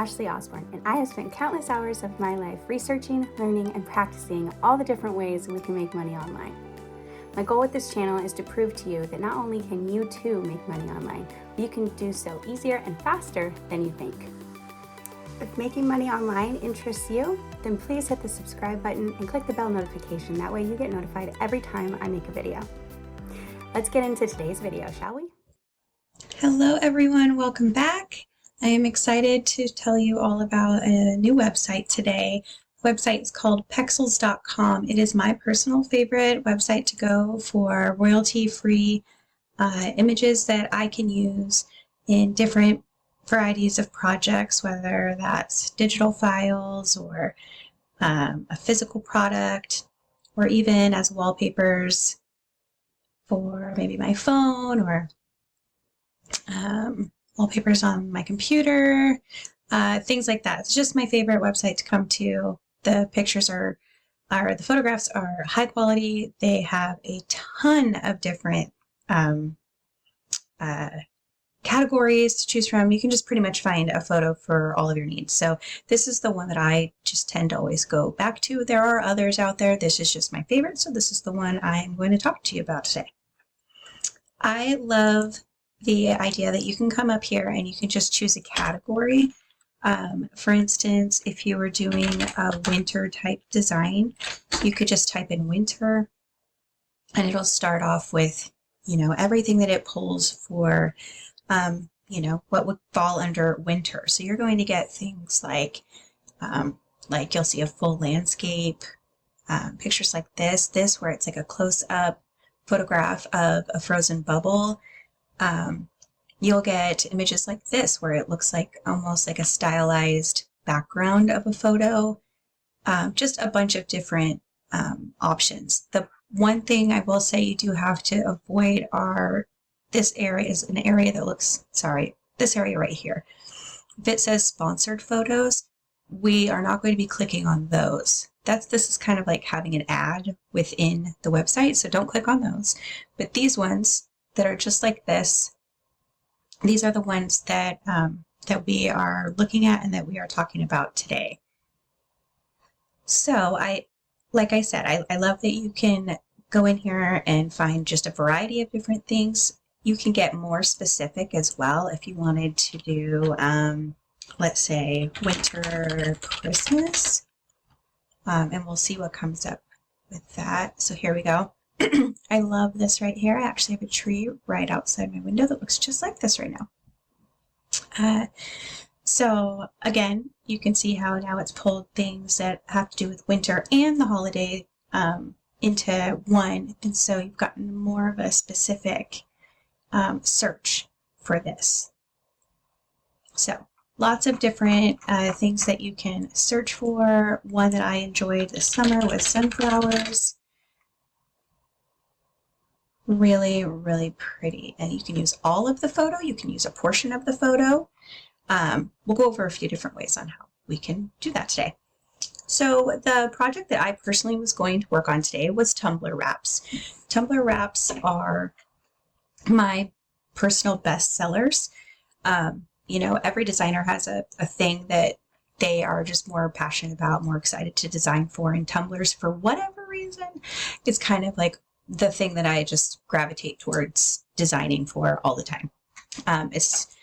Ashley Osborne, and I have spent countless hours of my life researching, learning, and practicing all the different ways we can make money online. My goal with this channel is to prove to you that not only can you too make money online, but you can do so easier and faster than you think. If making money online interests you, then please hit the subscribe button and click the bell notification. That way you get notified every time I make a video. Let's get into today's video, shall we? Hello everyone, welcome back. I am excited to tell you all about a new website today. The website is called Pexels.com. It is my personal favorite website to go for royalty-free images that I can use in different varieties of projects, whether that's digital files or a physical product, or even as wallpapers for maybe my phone or wallpapers on my computer, things like that. It's just my favorite website to come to. The pictures the photographs are high quality. They have a ton of different categories to choose from. You can just pretty much find a photo for all of your needs. So this is the one that I just tend to always go back to. There are others out there. This is just my favorite. So this is the one I'm going to talk to you about today. I love the idea that you can come up here and you can just choose a category. For instance, if you were doing a winter type design, you could just type in winter and it'll start off with, everything that it pulls for, what would fall under winter. So you're going to get things like you'll see a full landscape, pictures like this where it's like a close-up photograph of a frozen bubble. You'll get images like this where it looks like almost like a stylized background of a photo. Just a bunch of different options. The one thing I will say you do have to avoid this area is an area that looks, this area right here. If it says sponsored photos, we are not going to be clicking on those. This is kind of like having an ad within the website, so don't click on those. But these ones that are just like this, these are the ones that we are looking at and that we are talking about today. So like I said, I love that you can go in here and find just a variety of different things. You can get more specific as well if you wanted to do, let's say, winter Christmas. And we'll see what comes up with that. So here we go. I love this right here. I actually have a tree right outside my window that looks just like this right now. So again, you can see how now it's pulled things that have to do with winter and the holiday into one. And so you've gotten more of a specific search for this. So lots of different things that you can search for. One that I enjoyed this summer was sunflowers. Really, really pretty. And you can use all of the photo. You can use a portion of the photo. We'll go over a few different ways on how we can do that today. So the project that I personally was going to work on today was Tumbler Wraps. Tumbler Wraps are my personal best sellers. Every designer has a thing that they are just more passionate about, more excited to design for, and tumblers, for whatever reason, it's kind of like the thing that I just gravitate towards designing for all the time. It's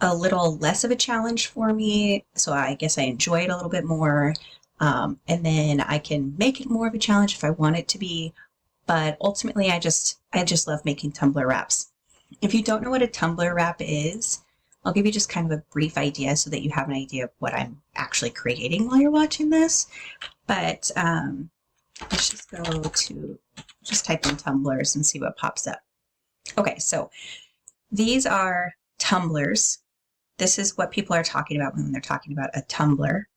a little less of a challenge for me, so I guess I enjoy it a little bit more, and then I can make it more of a challenge if I want it to be, but ultimately I just love making tumbler wraps. If you don't know what a tumbler wrap is, I'll give you just kind of a brief idea so that you have an idea of what I'm actually creating while you're watching this. But let's just go to, just type in tumblers and see what pops up. Okay, so these are tumblers. This is what people are talking about when they're talking about a tumbler.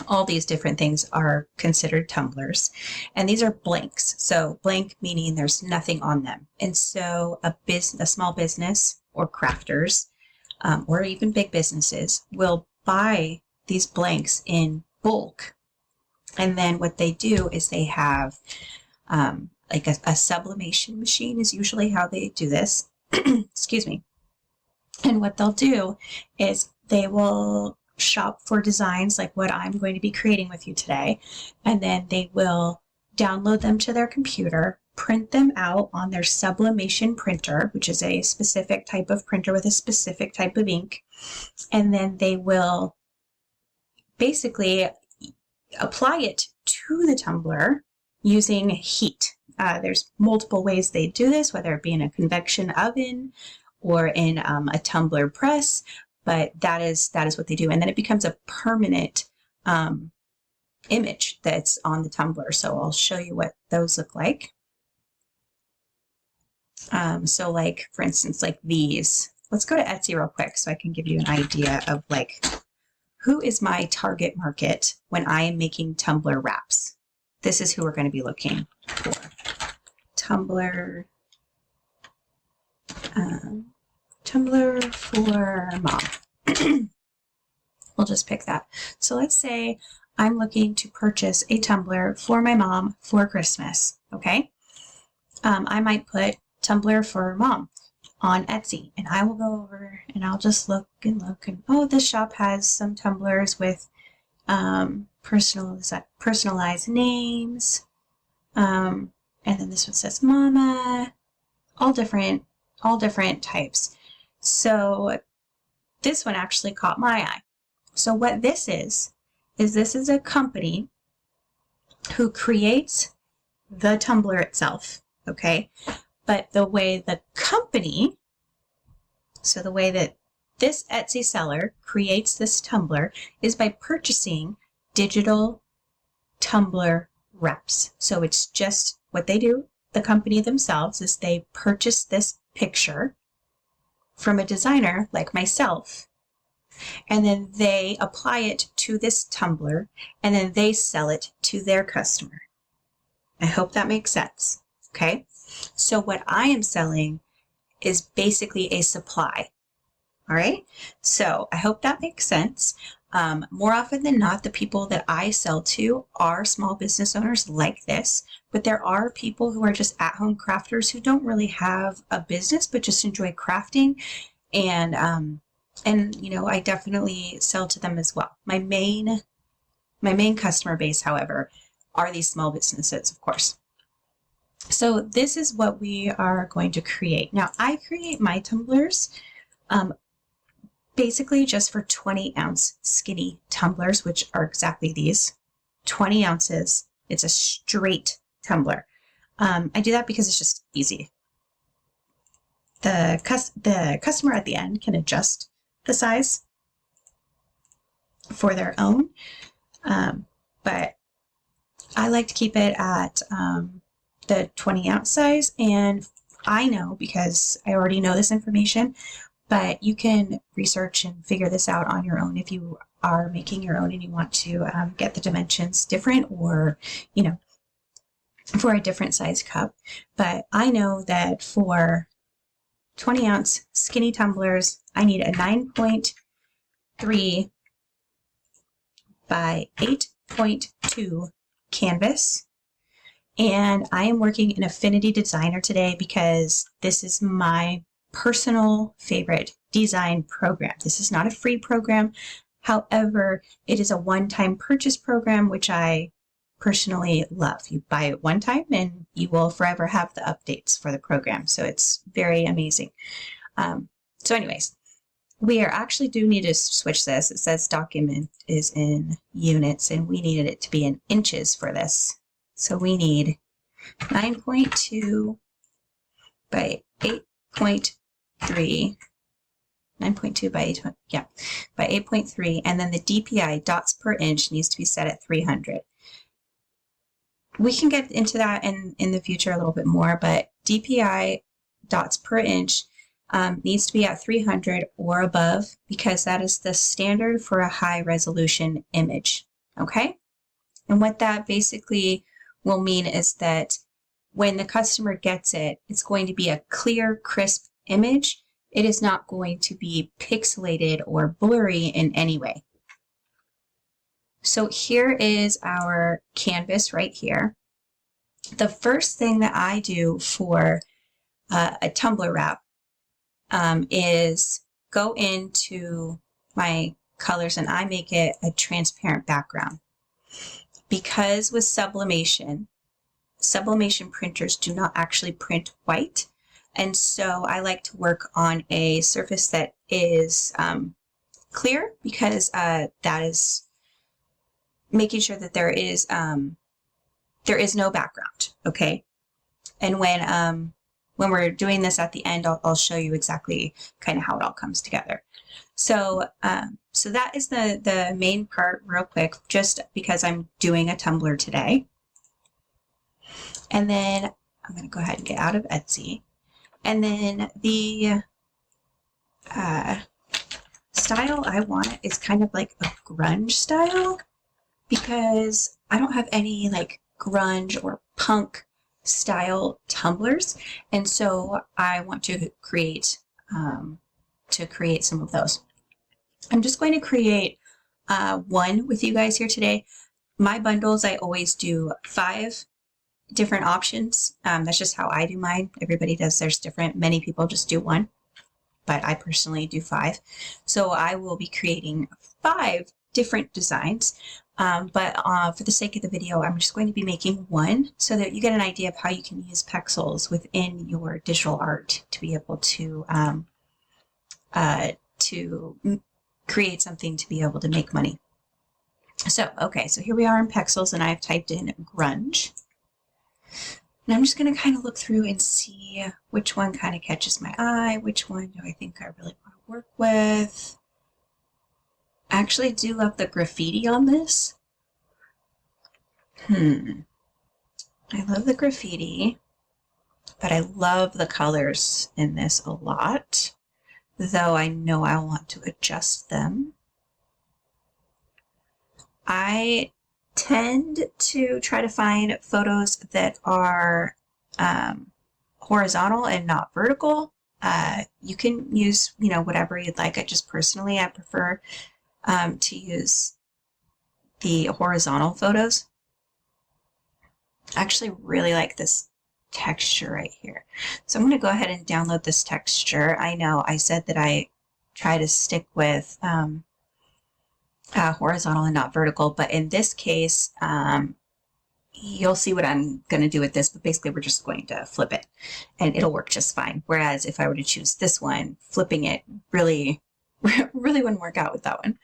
All these different things are considered tumblers. And these are blanks. So blank meaning there's nothing on them. And so a small business or crafters, or even big businesses, will buy these blanks in bulk. And then what they do is they have like a sublimation machine is usually how they do this. Excuse me. And what they'll do is they will shop for designs like what I'm going to be creating with you today, and then they will download them to their computer, print them out on their sublimation printer, which is a specific type of printer with a specific type of ink, and then they will basically apply it to the tumbler using heat. There's multiple ways they do this, whether it be in a convection oven or in a tumbler press, but that is what they do. And then it becomes a permanent image that's on the tumbler. So I'll show you what those look like. So like, for instance, like these. Let's go to Etsy real quick so I can give you an idea of like, who is my target market when I am making tumbler wraps? This is who we're going to be looking for. Tumbler for mom. We'll just pick that. So let's say I'm looking to purchase a tumbler for my mom for Christmas. Okay. I might put tumbler for mom on Etsy, and I will go over and I'll just look and oh, this shop has some tumblers with personalized names, and then this one says mama, all different types. So this one actually caught my eye. So what this is this is a company who creates the tumbler itself, okay? But the way the company, so the way that this Etsy seller creates this tumbler is by purchasing digital tumbler wraps. So it's just what they do. The company themselves is they purchase this picture from a designer like myself, and then they apply it to this tumbler, and then they sell it to their customer. I hope that makes sense. Okay. So what I am selling is basically a supply. All right. So I hope that makes sense. More often than not, the people that I sell to are small business owners like this, but there are people who are just at-home crafters who don't really have a business, but just enjoy crafting. And you know, I definitely sell to them as well. My main customer base, however, are these small businesses, of course. So this is what we are going to create. Now, I create my tumblers basically just for 20-ounce skinny tumblers, which are exactly these, 20 ounces. It's a straight tumbler. I do that because it's just easy. The customer at the end can adjust the size for their own, but I like to keep it at the 20-ounce size, and I know because I already know this information, but you can research and figure this out on your own if you are making your own and you want to get the dimensions different, or, you know, for a different size cup. But I know that for 20-ounce skinny tumblers, I need a 9.3 by 8.2 canvas. And I am working in Affinity Designer today because this is my personal favorite design program. This is not a free program. However, it is a one-time purchase program, which I personally love. You buy it one time and you will forever have the updates for the program. So it's very amazing. So anyways, we actually do need to switch this. It says document is in units and we needed it to be in inches for this. So we need 9.2 by 8.3, 9.2 by 8, yeah, by 8.3, and then the DPI, dots per inch, needs to be set at 300. We can get into that in the future a little bit more, but DPI, dots per inch, needs to be at 300 or above because that is the standard for a high resolution image, okay? And what that basically will mean is that when the customer gets it, it's going to be a clear, crisp image. It is not going to be pixelated or blurry in any way. So here is our canvas right here. The first thing that I do for a tumbler wrap is go into my colors and I make it a transparent background. Because with sublimation printers do not actually print white. And so I like to work on a surface that is clear, because that is making sure that there is no background, okay? And when we're doing this at the end, I'll show you exactly kind of how it all comes together. So so that is the main part real quick, just because I'm doing a tumbler today. And then I'm going to go ahead and get out of Etsy. And then the style I want is kind of like a grunge style, because I don't have any like grunge or punk style tumblers, and so I want to create some of those. I'm just going to create one with you guys here today. My bundles, I always do 5 different options. That's just how I do mine. Everybody does theirs different. Many people just do 1, but I personally do 5. So I will be creating 5 different designs. But for the sake of the video, I'm just going to be making 1 so that you get an idea of how you can use pexels within your digital art to be able to create something to be able to make money. So, okay, so here we are in pexels, and I've typed in grunge. And I'm just going to kind of look through and see which one kind of catches my eye, which one do I think I really want to work with. I actually do love the graffiti on this. I love the graffiti, but I love the colors in this a lot, though I know I want to adjust them. I tend to try to find photos that are horizontal and not vertical. You can use, whatever you'd like. I prefer to use the horizontal photos. I actually really like this texture right here. So I'm going to go ahead and download this texture. I know I said that I try to stick with horizontal and not vertical, but in this case, you'll see what I'm going to do with this, but basically we're just going to flip it and it'll work just fine. Whereas if I were to choose this one, flipping it really wouldn't work out with that one.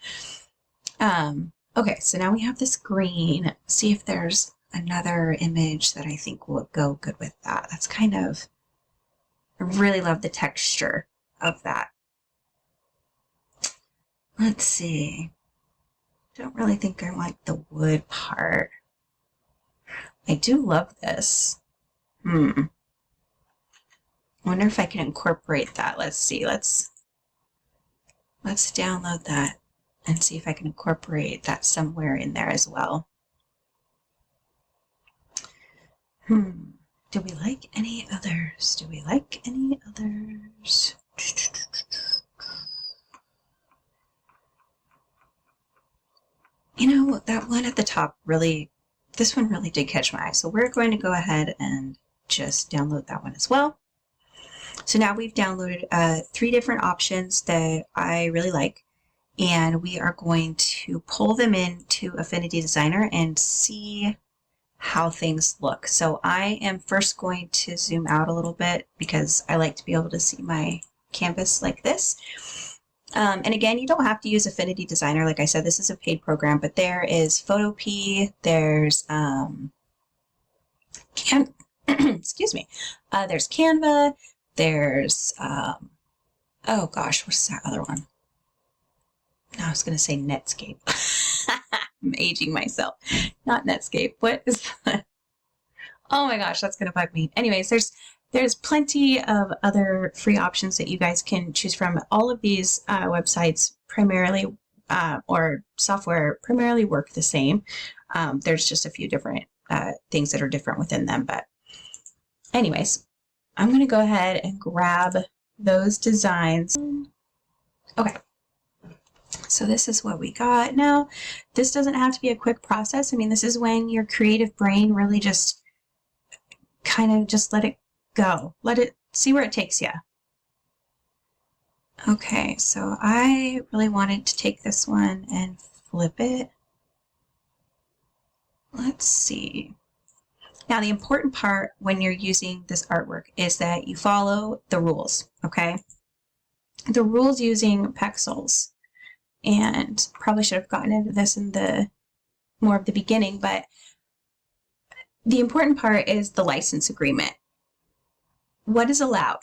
Okay, so now we have this green. Let's see if there's another image that I think will go good with that. That's kind of, I really love the texture of that. Let's see. Don't really think I want the wood part. I do love this. Wonder if I can incorporate that. Let's see. Let's download that and see if I can incorporate that somewhere in there as well. Do we like any others? That one at the top this one really did catch my eye. So we're going to go ahead and just download that one as well. So now we've downloaded 3 different options that I really like, and we are going to pull them into Affinity Designer and see how things look. So I am first going to zoom out a little bit because I like to be able to see my canvas like this. And again, you don't have to use Affinity Designer. Like I said, this is a paid program, but there is Photopea, there's excuse me, there's Canva, there's oh gosh, what's that other one? No, I was going to say Netscape. I'm aging myself. Not Netscape. What is that? Oh my gosh, that's going to bug me. Anyways, there's plenty of other free options that you guys can choose from. All of these websites primarily or software primarily work the same. There's just a few different things that are different within them. But anyways, I'm going to go ahead and grab those designs. Okay. So this is what we got. Now, this doesn't have to be a quick process. I mean, this is when your creative brain really just kind of just let it go. Let it see where it takes you. Okay, so I really wanted to take this one and flip it. Let's see. Now, the important part when you're using this artwork is that you follow the rules, okay? The rules using pexels, and probably should have gotten into this in the more of the beginning, but the important part is the license agreement. What is allowed?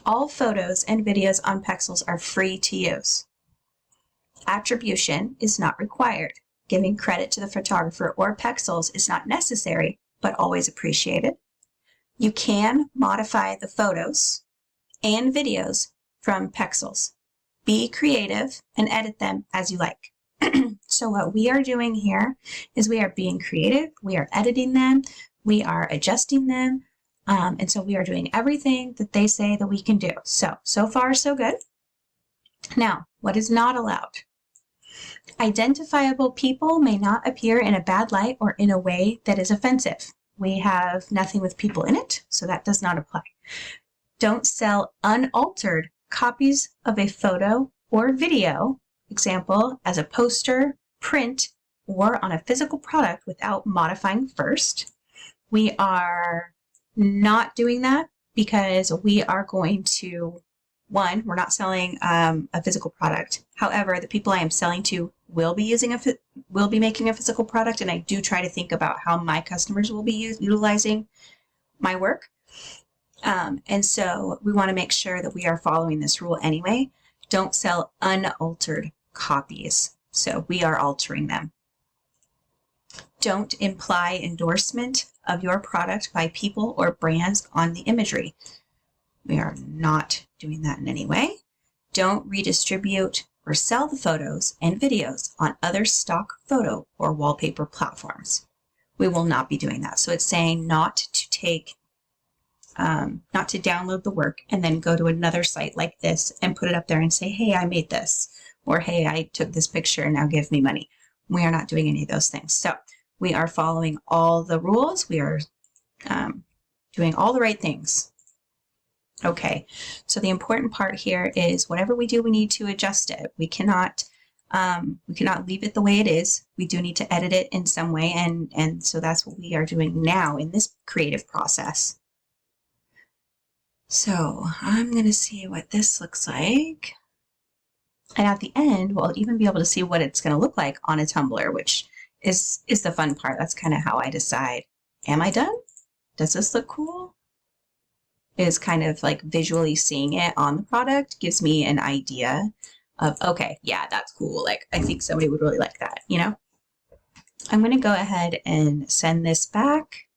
All photos and videos on pexels are free to use. Attribution is not required. Giving credit to the photographer or pexels is not necessary, but always appreciated. You can modify the photos and videos from pexels. Be creative and edit them as you like. So what we are doing here is we are being creative, we are editing them, we are adjusting them, and so we are doing everything that they say that we can do. So far so good. Now, what is not allowed? Identifiable people may not appear in a bad light or in a way that is offensive. We have nothing with people in it, so that does not apply. Don't sell unaltered copies of a photo or video, example, as a poster, print, or on a physical product without modifying first. We are not doing that because we are going to, one, we're not selling a physical product. However, the people I am selling to will be making a physical product, and I do try to think about how my customers will be utilizing my work. And so we want to make sure that we are following this rule anyway. Don't sell unaltered copies. So we are altering them. Don't imply endorsement of your product by people or brands on the imagery. We are not doing that in any way. Don't redistribute or sell the photos and videos on other stock photo or wallpaper platforms. We will not be doing that. So it's saying not to take not to download the work and then go to another site like this and put it up there and say, hey, I made this, or hey, I took this picture and now give me money. We are not doing any of those things. So we are following all the rules. We are doing all the right things. Okay, so the important part here is whatever we do, we need to adjust it. We cannot leave it the way it is. We do need to edit it in some way, and so that's what we are doing now in this creative process. So I'm going to see what this looks like. And at the end, we'll even be able to see what it's going to look like on a tumbler, which is the fun part. That's kind of how I decide, am I done? Does this look cool? Is kind of like visually seeing it on the product gives me an idea of, okay, yeah, that's cool. Like, I think somebody would really like that, you know? I'm going to go ahead and send this back.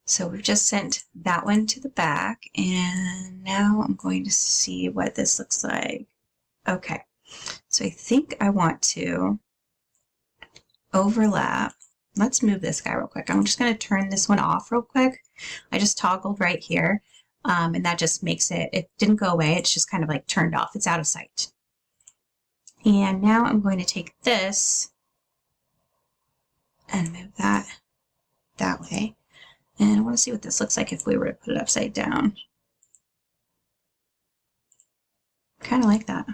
So we've just sent that one to the back, and now I'm going to see what this looks like. Okay, so I think I want to overlap. Let's move this guy real quick. I'm just going to turn this one off real quick. I just toggled right here, and that just makes it didn't go away. It's just kind of like turned off. It's out of sight. And now I'm going to take this and move that way. And I want to see what this looks like if we were to put it upside down. Kind of like that.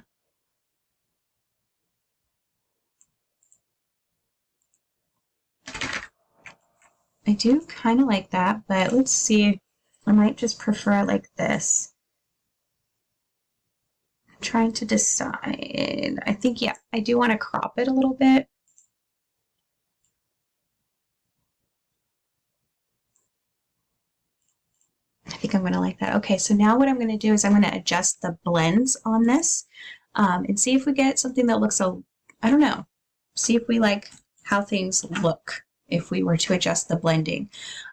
I do kind of like that, but let's see. I might just prefer it like this. I'm trying to decide. I think, yeah, I do want to crop it a little bit. I think I'm going to like that. Okay, so now what I'm going to do is I'm going to adjust the blends on this and see if we get something that looks, I don't know, see if we like how things look if we were to adjust the blending.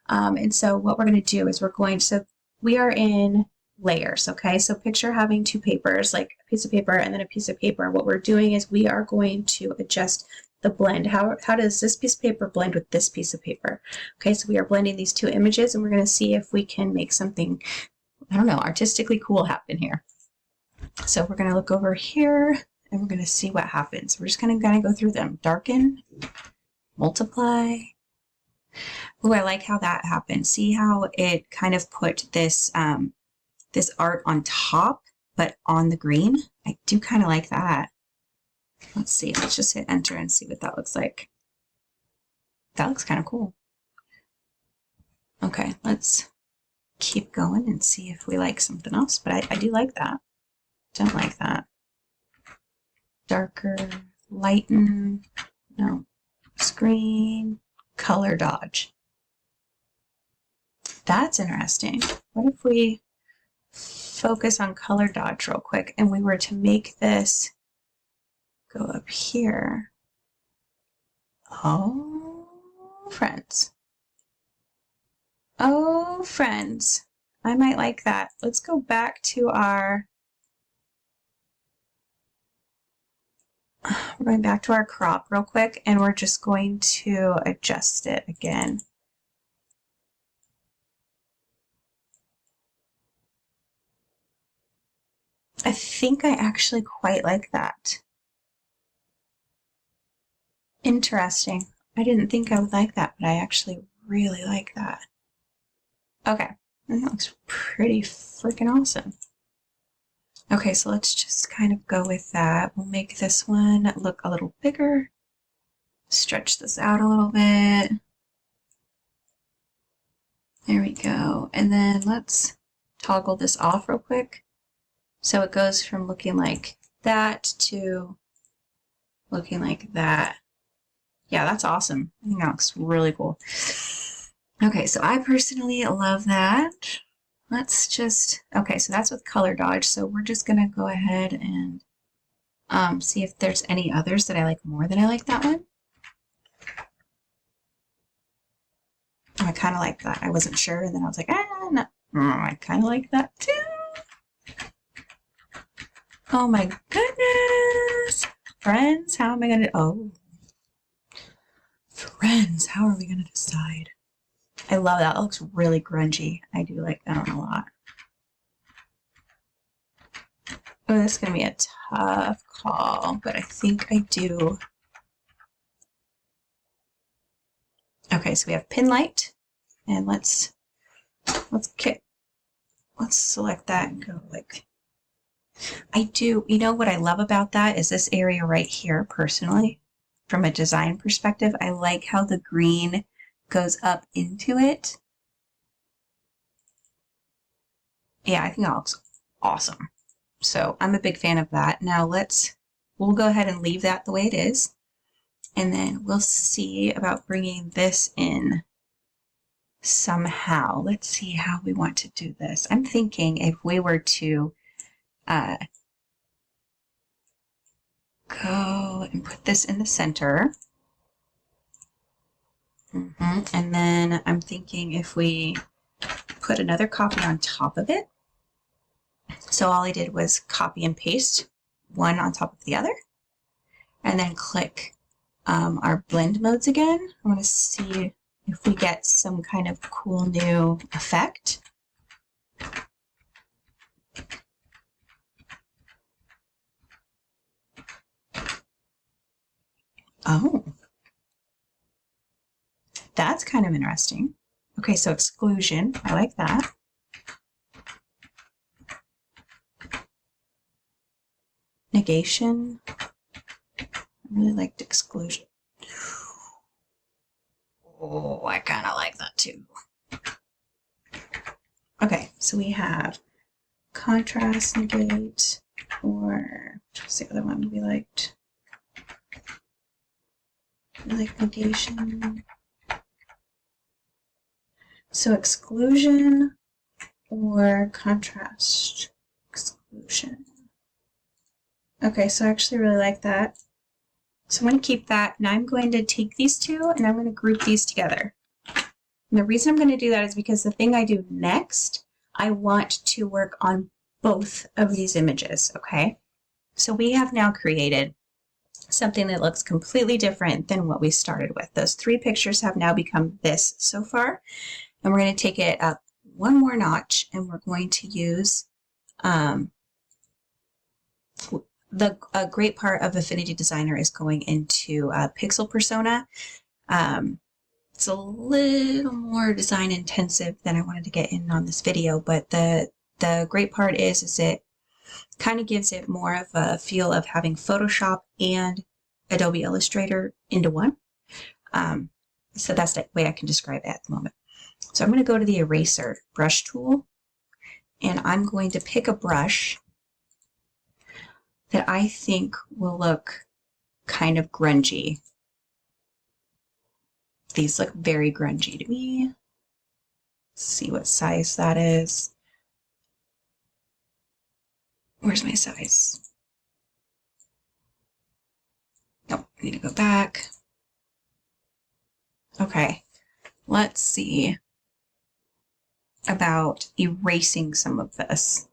And so what we're going to do is so we are in layers, okay? So picture having two papers, like a piece of paper and then a piece of paper. What we're doing is we are going to adjust the blend. How does this piece of paper blend with this piece of paper? Okay, so we are blending these two images, and we're going to see if we can make something, I don't know, artistically cool happen here. So we're going to look over here, and we're going to see what happens. We're just kind of going to go through them. Darken, multiply. Oh, I like how that happened. See how it kind of put this this art on top, but on the green. I do kind of like that. Let's see, let's just hit enter and see what that looks like. That looks kind of cool. Okay, let's keep going and see if we like something else, but I do like that. Don't like that. Darker, lighten, no, screen, color dodge. That's interesting. What if we focus on color dodge real quick and we were to make this go up here? Oh, friends. Oh, friends. I might like that. Let's go back to our, we're going back to our crop real quick, and we're just going to adjust it again. I think I actually quite like that. Interesting. I didn't think I would like that, but I actually really like that. Okay, that looks pretty freaking awesome. Okay, so let's just kind of go with that. We'll make this one look a little bigger. Stretch this out a little bit. There we go. And then let's toggle this off real quick. So it goes from looking like that to looking like that. Yeah, that's awesome. I think that looks really cool. Okay, so I personally love that. Let's just, okay, so that's with color dodge. So we're just gonna go ahead and see if there's any others that I like more than I like that one. I kind of like that. I wasn't sure, and then I was like, no, I kind of like that too. Oh my goodness. Friends, how am I gonna, oh. Friends, how are we gonna decide? I love that. It looks really grungy. I do like that one a lot. Oh, this is going to be a tough call, but I think I do. Okay, so we have pin light, and let's select that and go like, I do, you know what I love about that is this area right here, personally, from a design perspective, I like how the green goes up into it. Yeah, I think that looks awesome. So I'm a big fan of that. Now we'll go ahead and leave that the way it is. And then we'll see about bringing this in somehow. Let's see how we want to do this. I'm thinking if we were to go and put this in the center. And then I'm thinking if we put another copy on top of it. So all I did was copy and paste one on top of the other, and then click our blend modes again. I want to see if we get some kind of cool new effect. Oh, that's kind of interesting. Okay, so exclusion, I like that. Negation, I really liked exclusion. Oh, I kind of like that too. Okay, so we have contrast, negate, or what's the other one we liked? We like negation. So exclusion or contrast, exclusion. Okay, so I actually really like that. So I'm going to keep that. Now I'm going to take these two and I'm going to group these together. And the reason I'm going to do that is because the thing I do next, I want to work on both of these images, okay? So we have now created something that looks completely different than what we started with. Those three pictures have now become this so far. And we're going to take it up one more notch and we're going to use a great part of Affinity Designer is going into pixel persona. It's a little more design intensive than I wanted to get in on this video, but the The great part is it kind of gives it more of a feel of having Photoshop and Adobe Illustrator into one. So that's the way I can describe it at the moment. So I'm going to go to the eraser brush tool, and I'm going to pick a brush that I think will look kind of grungy. These look very grungy to me. Let's see what size that is. Where's my size? Nope, I need to go back. Okay, let's see about erasing some of this.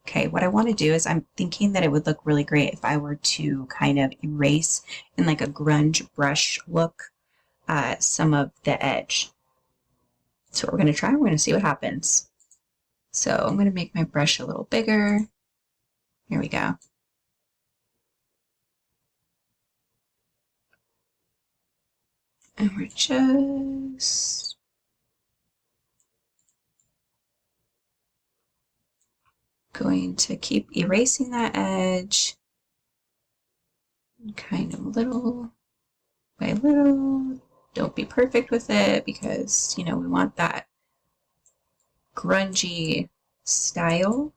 Okay, what I want to do is I'm thinking that it would look really great if I were to kind of erase in like a grunge brush look some of the edge. So what we're going to try, we're going to see what happens. So I'm going to make my brush a little bigger. Here we go. And we're just going to keep erasing that edge, kind of little by little. Don't be perfect with it because, you know, we want that grungy style.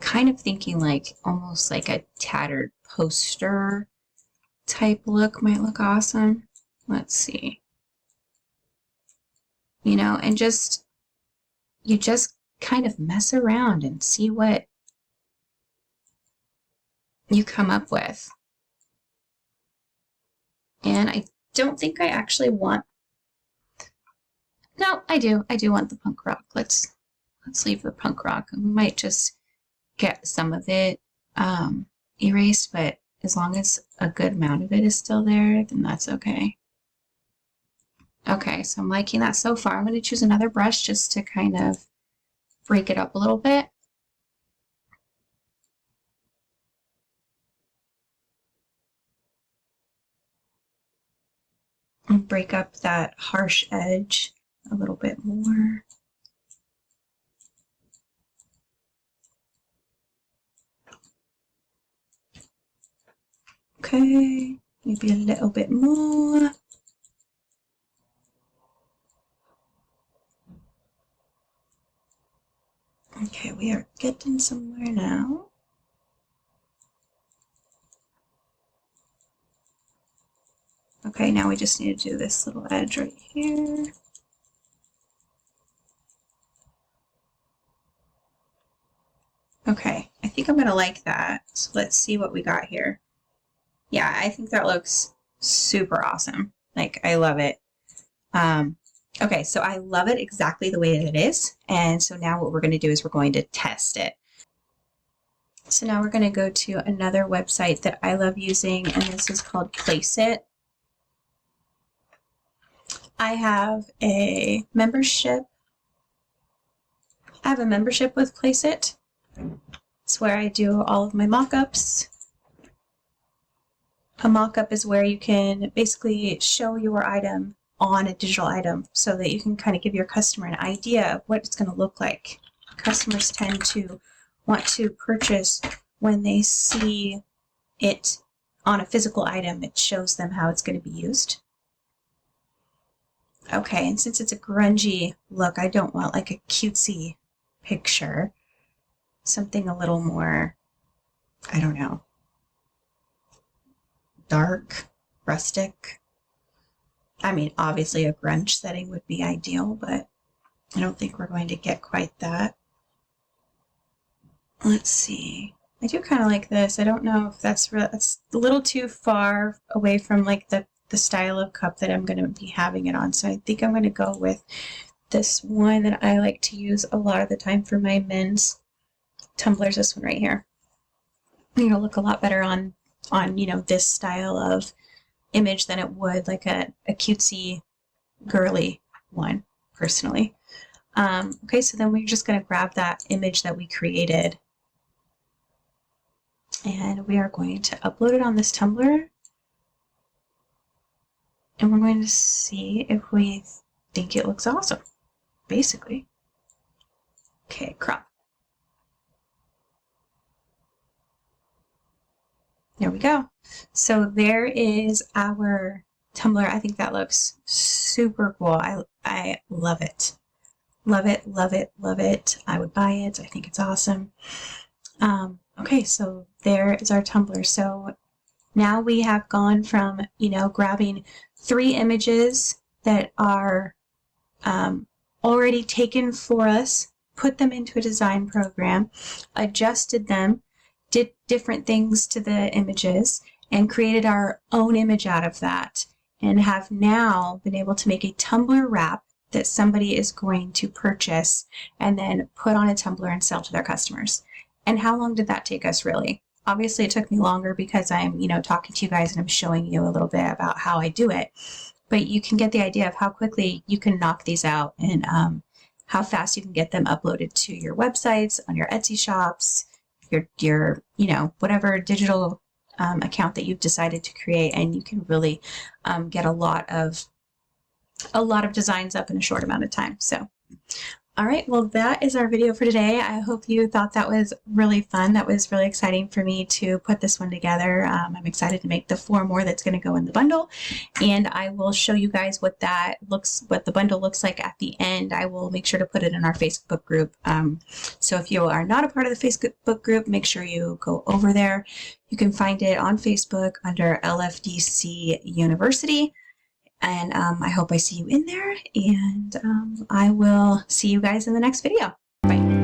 Kind of thinking like almost like a tattered poster type look might look awesome. Let's see. You know, and you just kind of mess around and see what you come up with. And I don't think I actually want, no, I do want the punk rock. Let's leave the punk rock. We might just get some of it erased, but as long as a good amount of it is still there, then that's okay. Okay, so I'm liking that so far. I'm going to choose another brush just to kind of break it up a little bit. And break up that harsh edge a little bit more. Okay, maybe a little bit more. Okay, we are getting somewhere now. Okay, now we just need to do this little edge right here. Okay, I think I'm gonna like that. So let's see what we got here. Yeah, I think that looks super awesome. Like, I love it. Okay, so I love it exactly the way that it is. And so now what we're going to do is we're going to test it. So now we're going to go to another website that I love using, and this is called Placeit. I have a membership. I have a membership with Placeit. It's where I do all of my mock-ups. A mock-up is where you can basically show your item on a digital item so that you can kind of give your customer an idea of what it's going to look like. Customers tend to want to purchase when they see it on a physical item. It shows them how it's going to be used. Okay, and since it's a grungy look, I don't want like a cutesy picture. Something a little more, I don't know, dark, rustic. I mean, obviously a grunge setting would be ideal, but I don't think we're going to get quite that. Let's see. I do kind of like this. I don't know if that's a little too far away from like the style of cup that I'm going to be having it on. So I think I'm going to go with this one that I like to use a lot of the time for my men's tumblers. This one right here. It'll look a lot better on you know, this style of image than it would like a cutesy girly one, personally. Okay, so then we're just going to grab that image that we created and we are going to upload it on this Tumbler, and we're going to see if we think it looks awesome, basically. Okay, crop. There we go. So there is our tumbler. I think that looks super cool. I love it. Love it, love it, love it. I would buy it. I think it's awesome. Okay, so there is our tumbler. So now we have gone from, grabbing 3 images that are already taken for us, put them into a design program, adjusted them, did different things to the images, and created our own image out of that, and have now been able to make a Tumbler wrap that somebody is going to purchase and then put on a tumbler and sell to their customers. And how long did that take us, really? Obviously, it took me longer because I'm, talking to you guys and I'm showing you a little bit about how I do it. But you can get the idea of how quickly you can knock these out and how fast you can get them uploaded to your websites, on your Etsy shops, your whatever digital account that you've decided to create, and you can really get a lot of designs up in a short amount of time. So, all right, well, that is our video for today. I hope you thought that was really fun. That was really exciting for me to put this one together. I'm excited to make the 4 more that's going to go in the bundle, and I will show you guys what the bundle looks like at the end. I will make sure to put it in our Facebook group. So if you are not a part of the Facebook group, make sure you go over there. You can find it on Facebook under LFDC University. And I hope I see you in there, and I will see you guys in the next video. Bye.